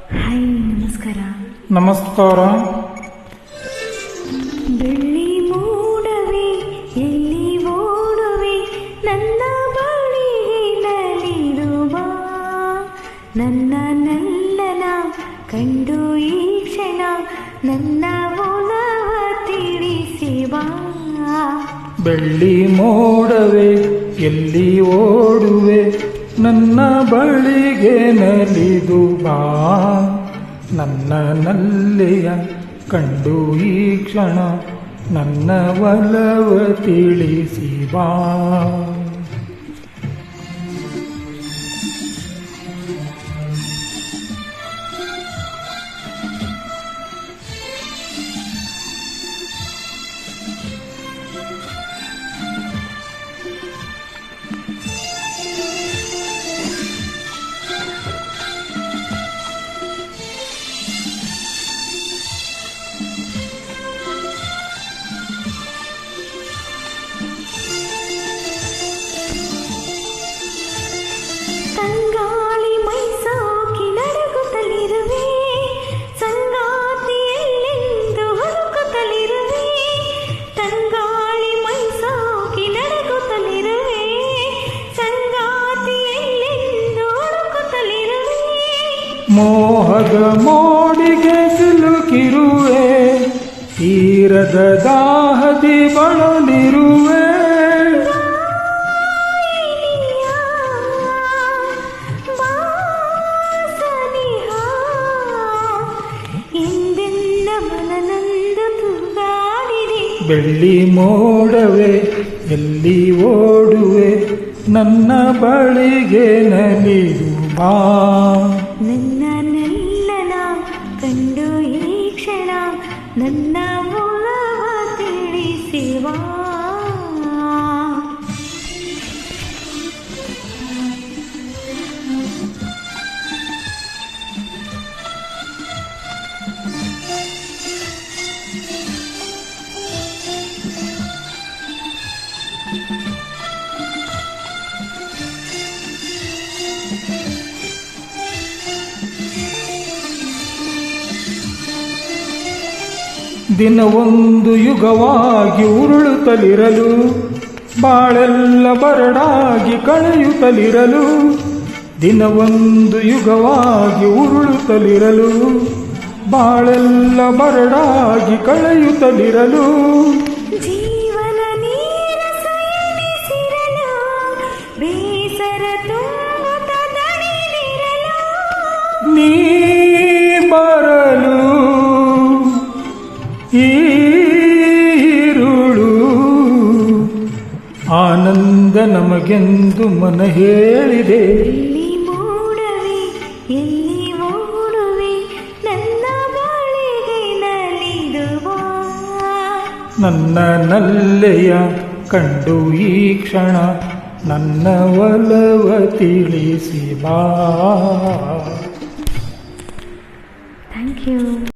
Hi, ನಮಸ್ಕಾರ. ನಮಸ್ಕಾರ. ಬೆಳ್ಳಿ ಮೂಡವೆ ಎಲ್ಲಿ ಓಡುವೆ, ನನ್ನ ಬಳಿಗೆ ನಲಿದುವ ನನ್ನ ನಲ್ಲನ ಕಂಡು ಈ ಕ್ಷಣ ನನ್ನ ಒಲವ ತಿಳಿಸಿ ಬಾ. ಬೆಳ್ಳಿ ಮೋಡವೆ ಎಲ್ಲಿ ಓಡುವೆ, ನನ್ನ ಬಳಿಗೆ ನಲಿದು ಬಾ. ನನ್ನ ನಲ್ಲೆಯ ಕಂಡು ಈ ಕ್ಷಣ ನನ್ನ ಒಲವ ತಿಳಿಸಿ ಬಾ. ತಂಗಾಳಿ ಮೈಸೋಕಿ ನಡುಗುತ್ತಲಿರುವೆ, ಸಂಗಾತಿಯಲ್ಲೆಂದು ಹುಡುಕುತ್ತಲಿರುವೆ. ತಂಗಾಳಿ ಮೈಸೋಕಿ ನಡುಗುತ್ತಲಿರುವೆ, ಸಂಗಾತಿಯಲ್ಲೆಂದು ಹುಡುಕುತ್ತಲಿರುವೆ. ಮೋಹದ ಮೋಡಿಗೆ ಸಿಲುಕಿರುವೆ, ತೀರದ ದಾಹದಿ ಬಳಲಿರುವೆ. ಬೆಳ್ಳಿ ಮೋಡವೆ ಎಲ್ಲಿ ಓಡುವೆ, ನನ್ನ ಬಳಿಗೆ ನಲಿದು ಬಾ. ನನ್ನ ನಲ್ಲನ ಕಂಡು ಈ ಕ್ಷಣ ನನ್ನ ಒಲವ ತಿಳಿಸಿ ಬಾ. ದಿನವೊಂದು ಯುಗವಾಗಿ ಉರುಳುತ್ತಲಿರಲು, ಬಾಳೆಲ್ಲ ಬರಡಾಗಿ ಕಳೆಯುತ್ತಲಿರಲು. ದಿನವೊಂದು ಯುಗವಾಗಿ ಉರುಳುತ್ತಲಿರಲು, ಬಾಳೆಲ್ಲ ಬರಡಾಗಿ ಕಳೆಯುತ್ತಲಿರಲು. ಜೀವನ ನೀರಸ ಎನಿಸಿರಲು, ಬೇಸರ ತುಂಬುತ್ತ ದಣಿದಿರಲು. ನೀ ಬರಲು ಈರುಳು ಆನಂದ ನಮಗೆಂದು ಮನ ಹೇಳಿದೆ. ಎಲ್ಲಿ ಮೂಡವೆ ಎಲ್ಲಿ ಓಡುವೆ, ನನ್ನ ಬಳಿಗೆ ನಲಿದುವ ನನ್ನ ನಲ್ಲೆಯ ಕಂಡು ಈ ಕ್ಷಣ ನನ್ನ ಒಲವ ತಿಳಿಸಿ ಬಾ. Thank you.